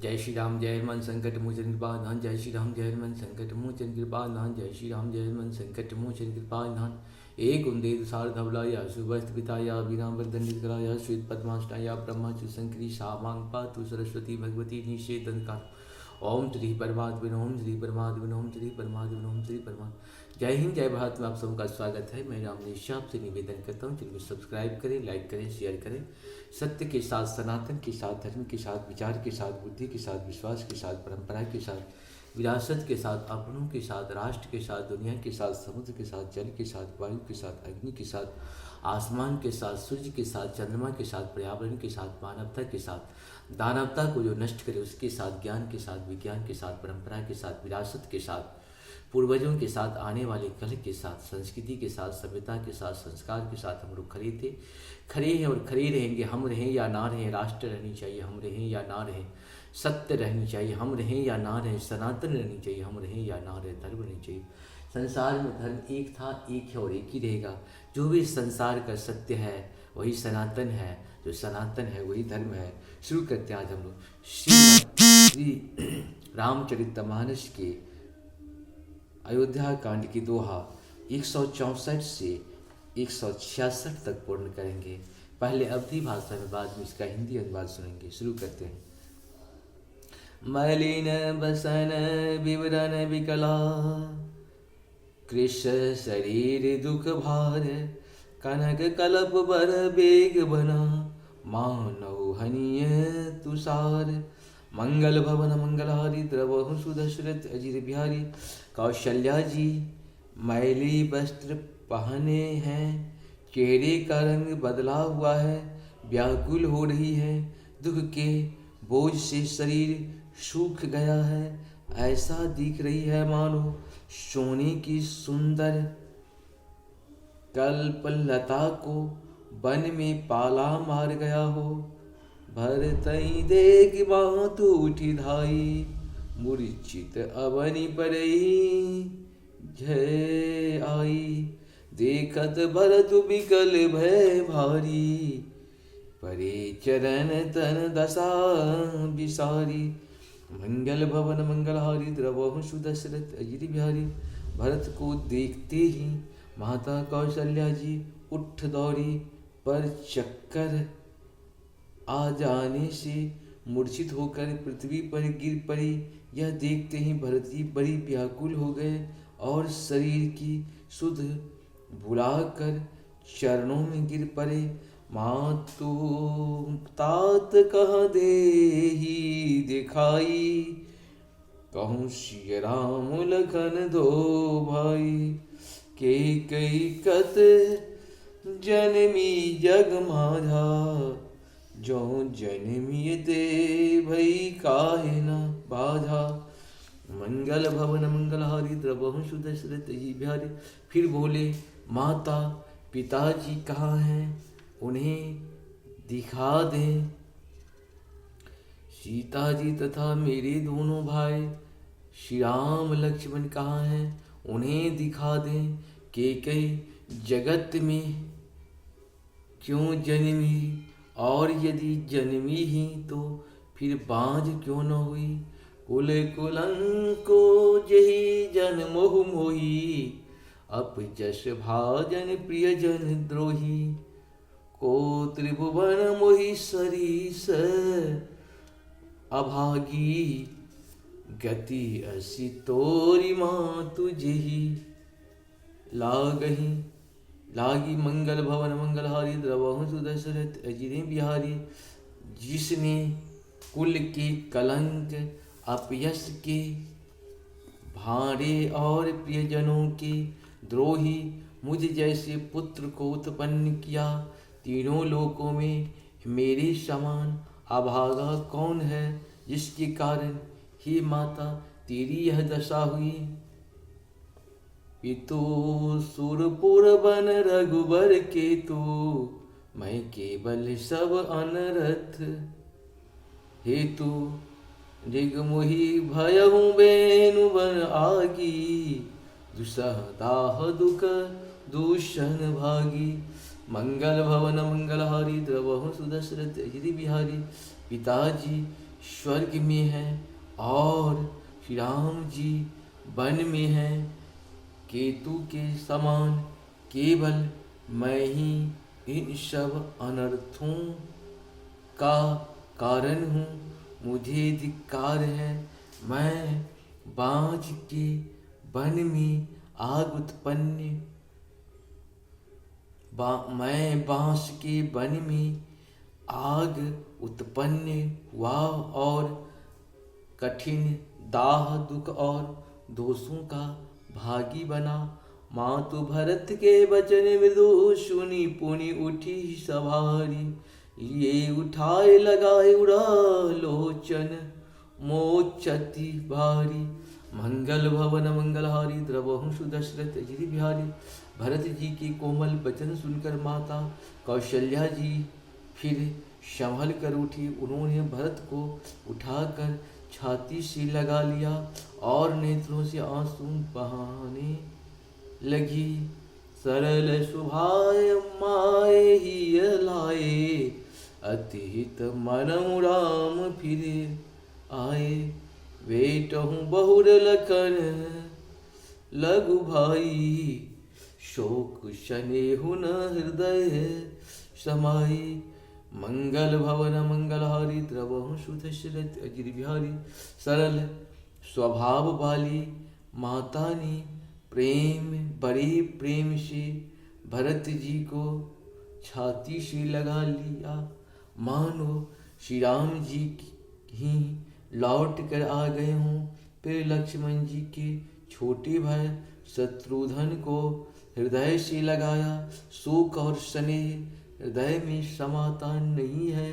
जय श्री राम जय हनुमान संकट मोचन कृपाधान। जय श्री राम जय हनुमान संकट मोचन कृपाधान। जय श्री राम जय हनुमान संकट मोचन कृपाधान। एक उन्देद सार धवलाया सुभस्त पिताया विराम वर्धन कराया श्वेत पद्माष्टाया ब्रह्मचु शंकरी शामांग पातु सरस्वती भगवती निषेधन का। ओम श्री परमात्मा ओम श्री परमात्मा ओम श्री परमात्मा ओम श्री परमात्मा। जय हिंद जय भारत में आप सबका स्वागत है। मैं रामनेश आपसे निवेदन करता हूँ चलिए सब्सक्राइब करें, लाइक करें, शेयर करें। सत्य के साथ, सनातन के साथ, धर्म के साथ, विचार के साथ, बुद्धि के साथ, विश्वास के साथ, परंपरा के साथ, विरासत के साथ, अपनों के साथ, राष्ट्र के साथ, दुनिया के साथ, समुद्र के साथ, जल के साथ, वायु के साथ, अग्नि के साथ, आसमान के साथ, सूर्य के साथ, चंद्रमा के साथ, पर्यावरण के साथ, मानवता के साथ, दानवता को जो नष्ट करे उसके साथ, ज्ञान के साथ, विज्ञान के साथ, परंपरा के साथ, विरासत के साथ, पूर्वजों के साथ, आने वाले कल के साथ, संस्कृति के साथ, सभ्यता के साथ, संस्कार के साथ हम लोग खड़े थे, खड़े हैं और खड़े रहेंगे। हम रहें या ना रहें, राष्ट्र रहनी चाहिए, हम रहें या ना रहें, सत्य रहनी चाहिए, हम रहें या ना रहें, सनातन रहनी चाहिए, हम रहें या ना रहें, धर्म रहनी चाहिए। संसार में धर्म एक था, एक है और एक ही रहेगा। जो भी संसार का सत्य है वही सनातन है, जो सनातन है वही धर्म है। शुरू करते हैं आज हम लोग श्री रामचरितमानस के अयोध्या कांड की दोहा 164 से 166 तक पूर्ण करेंगे। पहले अवधी भाषा में, बाद में इसका हिंदी अनुवाद सुनेंगे। शुरू करते हैं। मलिन बसन विवरण विकला, कृष शरीर दुख भार, कनक कलप बर बेग बना, मानव हनीय तुषार। मंगल भवन मंगलहारी, द्रवहु सुदशरथ अजिर बिहारी। कौशल्या जी मैली वस्त्र पहने हैं, चेहरे का रंग बदला हुआ है, व्याकुल हो रही है, दुख के बोझ से शरीर सूख गया है। ऐसा दिख रही है मानो सोने की सुंदर कल्पलता को वन में पाला मार गया हो। भरतई देख मातु उठी धाई, मूर्छित अवनि परई जय आई। देखत भरत विकल भय भारी, परे चरण तन दशा विसारी। मंगल भवन मंगलहारी, द्रवहु सुदशरथ अजिर बिहारी। भरत को देखते ही माता कौशल्या जी उठ दौड़ी, पर चक्कर आ जाने से मूर्छित होकर पृथ्वी पर गिर पड़ी। यह देखते ही भरत जी बड़ी व्याकुल हो गए और शरीर की सुध भुलाकर चरणों में गिर पड़े। मातु तात कह दे ही दिखाई, कहूँ श्री राम लखन दो भाई। के कई कत जनमी जग माझा, जो जनमिय दे भई काहे न बाधा। मंगल भवन मंगलहारी, द्रवहु सुदशरथ अजिर बिहारी। फिर बोले, माता पिताजी कहाँ हैं, उन्हें दिखा दें। सीता जी तथा मेरे दोनों भाई श्री राम लक्ष्मण कहाँ हैं, उन्हें दिखा दें। केकई जगत में क्यों जन्मी, और यदि जन्मी ही तो फिर बाँझ क्यों न हुई। कुल कुलंको जही जन मोह मोही, अप जस भाजन प्रिय जन द्रोही। को त्रिभुवन मोहि सरीस अभागी, गति असी तोरी मातु जेही। लागी मंगल भवन मंगलहारी, द्रवहु सुदशरथ अजिर बिहारी। जिसने कुल के कलंक, अपयश के भारे और प्रियजनों के द्रोही मुझ जैसे पुत्र को उत्पन्न किया। तीनों लोकों में मेरे समान अभागा कौन है, जिसके कारण हे माता तेरी यह दशा हुई। पितु सुरपुर बन रघुबर केतु, मैं केवल सब अनरथ। हेतु ऋग मोहि भयहु बेनु बन आगी, दुसह दाह दुख दूषण भागी। मंगल भवन मंगलहारी, द्रवहु सुदशरथ अजिर बिहारी। पिताजी स्वर्ग में है और श्री राम जी वन में हैं। केतु के समान केवल मैं ही इन सब अनर्थों का कारण हूँ। मुझे धिक्कार है, मैं बाँझ के वन में आग उत्पन्न मैं बाँस के वन में आग उत्पन्न हुआ और कठिन दाह दुख और दोषों का भागी बना। मातु भरत के वचन मृदु सुनी पुनि उठी सवारी। लिए उठाए लगाए उड़ा लोचन मोचति भारी। मंगल भवन मंगलहारी द्रवहु सुदशरथ अजित बिहारी। भरत जी के कोमल वचन सुनकर माता कौशल्या जी फिर संभल कर उठी। उन्होंने भरत को उठाकर छाती से लगा लिया और नेत्रों से आंसू बहाने लगी। सरल सुभाय माए ही लाए, अतिहित मनमु राम फिरे आए। बेटहु बहुर लखन लघु भाई, शोक शनेहु न हृदय समाई। मंगल भवन मंगलहारी द्रवहु सुदशरथ अजित बिहारी। सरल स्वभाव वाली माता ने बड़े प्रेम से भरत जी को छाती से लगा लिया, मानो श्री राम जी ही लौट कर आ गए हों। फिर लक्ष्मण जी के छोटे भाई शत्रुघ्न को हृदय से लगाया। शोक और स्नेह हृदय में समाता नहीं है।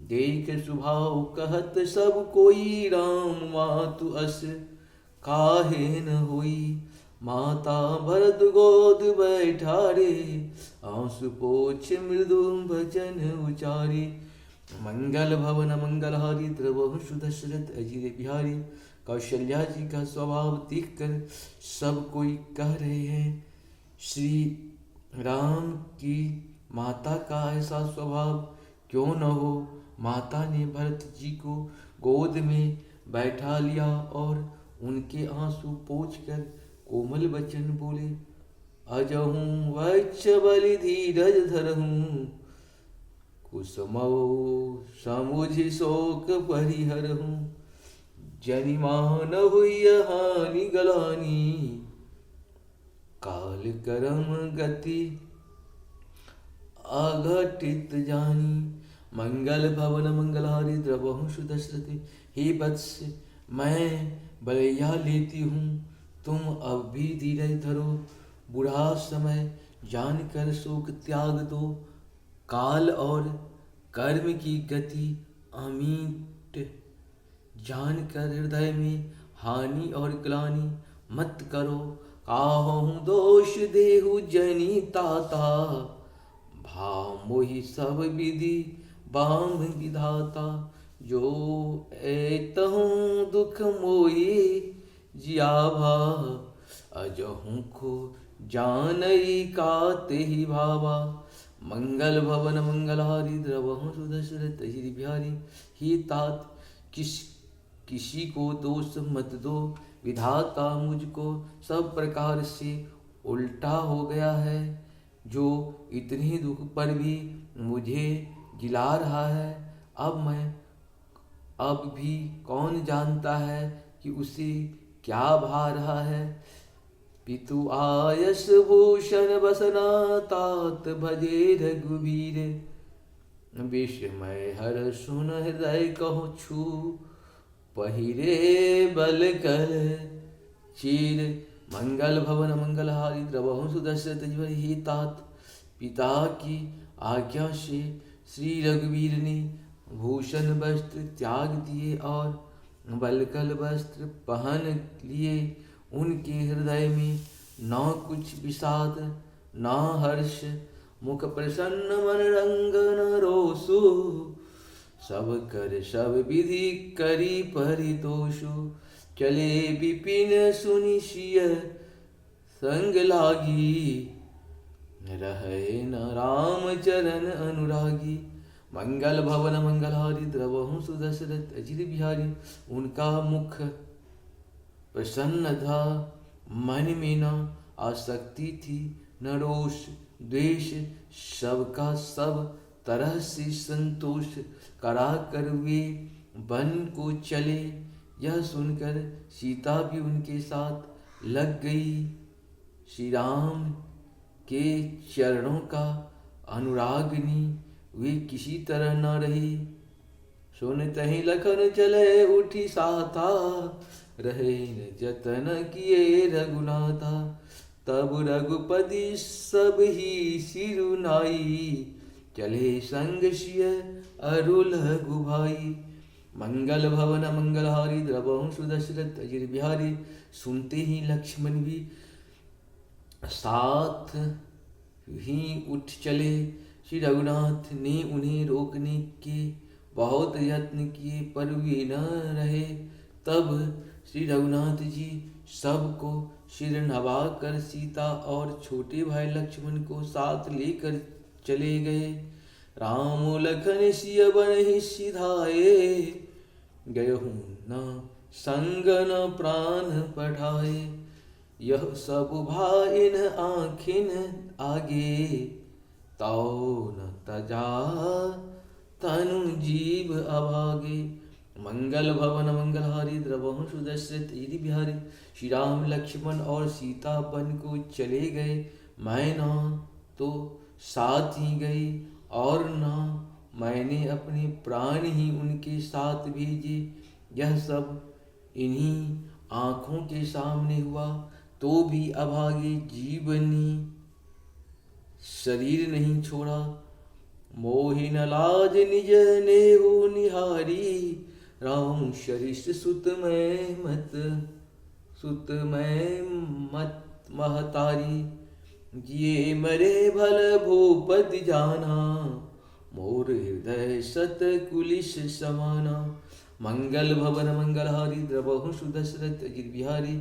देख स्वभाव कहत सब कोई, राम मातु अस काहे न होई। माता भरत गोद बैठारे, आंसू पोछ मृदु भजन उचारे। मंगल भवन मंगलहारी द्रवहु सुदशरथ अजित बिहारी। कौशल्या जी का स्वभाव देखकर सब कोई कह रहे हैं, श्री राम की माता का ऐसा स्वभाव क्यों न हो। माता ने भरत जी को गोद में बैठा लिया और उनके आंसू पोंछकर कोमल वचन बोले। अजहूँ वत्स बलि धीरज धरहूँ, कुसुमौ समुझ शोक परिहरहूँ। जनिमान हुई हानि गलानी, काल करम गति अघटित जानी। मंगल भवन मंगलहारी द्रवहु सुदशरथ। हे वत्स, मैं बलैया लेती हूँ, तुम अब भी धीरज धरो। बुढ़ा समय जानकर शोक त्याग दो। काल और कर्म की गति अमिट जानकर हृदय में हानि और ग्लानि मत करो। काहूँ दोष देहु जनी ताता, भाव मोहि सब विधि बाम विधाता। जो एतहूँ दुख मोहि जियाभा, अजहूँ को जानई काते ही भावा। मंगल भवन मंगलहारी द्रवहु सुदशरथ अजित बिहारी। ही तात किसी को दोष मत दो, विधाता मुझको सब प्रकार से उल्टा हो गया है। जो इतने दुख पर भी मुझे जिला रहा है, अब भी कौन जानता है कि उसे क्या भा रहा है। पितु आयस भूषण बसना, तात भजे रघुबीर। विस्मय हर सुन हृदय कहूँ छू, पहिरे बल कर चीर। मंगल भवन मंगलहारी द्रवहु सुदशरथ अजित। ही तात, पिता की आज्ञा से श्री रघुवीर ने भूषण वस्त्र त्याग दिए और बलकल वस्त्र पहन लिए। उनके हृदय में न कुछ विषाद न हर्ष, मुख प्रसन्न मन रंग न रोसु। सब कर सब विधि करी परितोषु, चले विपिन सुनि सिय संग लागी। रहे न राम चरण अनुरागी। मंगल भवन मंगलहारी द्रवहु सुदशरथ अजिर बिहारी। उनका मुख प्रसन्न था, मन में न आसक्ति थी न रोष द्वेष, सबका सब तरह से संतोष करा कर वे वन को चले। यह सुनकर सीता भी उनके साथ लग गई। श्री राम के चरणों का अनुरागिनी वे किसी तरह न रही। सुनते ही लखन चले उठी साता, रहे न जतन किए रघुनाथा। तब रघुपति सब ही सिरुनाई, चले संग सिय अरु लघु भाई। मंगल भवन मंगलहारी द्रवहु सुदशरथ अजिर बिहारी। सुनते ही लक्ष्मण भी साथ ही उठ चले। श्री रघुनाथ ने उन्हें रोकने के बहुत यत्न किए पर वे न रहे। तब श्री रघुनाथ जी सबको सिर नवा कर सीता और छोटे भाई लक्ष्मण को साथ लेकर चले गए। राम लखन सिय बन सिधाए, गयहु न संग न प्राण पठाए। यह सब भाइन आँखिन आगे, ताऊ न तजा तनु जीव अभागे। मंगल भवन मंगलहारी द्रवहु सुदशरथ अजिर बिहारी। श्री राम लक्ष्मण और सीता वन को चले गए। मैं न तो साथ ही गई और न मैंने अपने प्राण ही उनके साथ भेजे। यह सब इन्हीं आँखों के सामने हुआ, तो भी अभागे जीवनी शरीर नहीं छोड़ा। मोहि न लाज निज नेहु निहारी, राम शरीर सुत मैं मत महतारी। जिए मरे भल भूपति जाना, मोर हृदय सत कुलिस समाना। मंगल भवन मंगलहारी द्रवहु सुदशरथ अजिर बिहारी।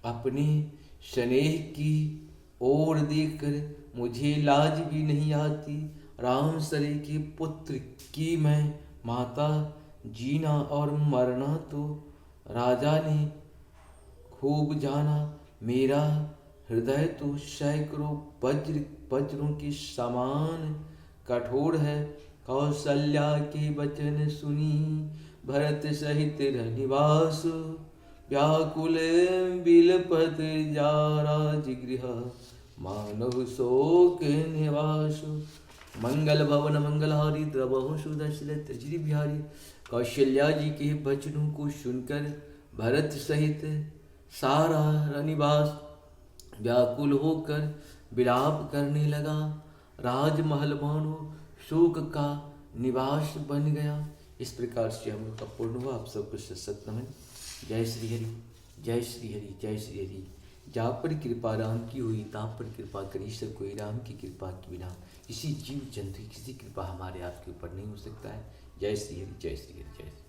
अपने स्नेह की ओर देखकर मुझे लाज भी नहीं आती। राम सरे के पुत्र की मैं माता, जीना और मरना तो राजा ने खूब जाना। मेरा हृदय तो सैकड़ों वज्रों के समान कठोर है। कौशल्या के वचन सुनी भरत सहित निवास, व्याकुल बिलपत जा राजगृह, मानव शोक निवास। मंगल भवन मंगलहारी द्रवहु सुदशरथ अजिर बिहारी। कौशल्या जी के वचनों को सुनकर भरत सहित सारा निवास व्याकुल होकर विलाप करने लगा। राजमहल मानो शोक का निवास बन गया। इस प्रकार से हम लोग का पूर्ण हुआ। आप सबको सत नमन। जय श्री हरि, जय श्री हरि, जय श्री हरि। जहाँ पर कृपा राम की हुई तहाँ पर कृपा करी सब कोई। राम की कृपा के बिना किसी जीव जंतु की किसी कृपा हमारे आपके ऊपर नहीं हो सकता है। जय श्री हरि, जय श्री हरि, जय श्री।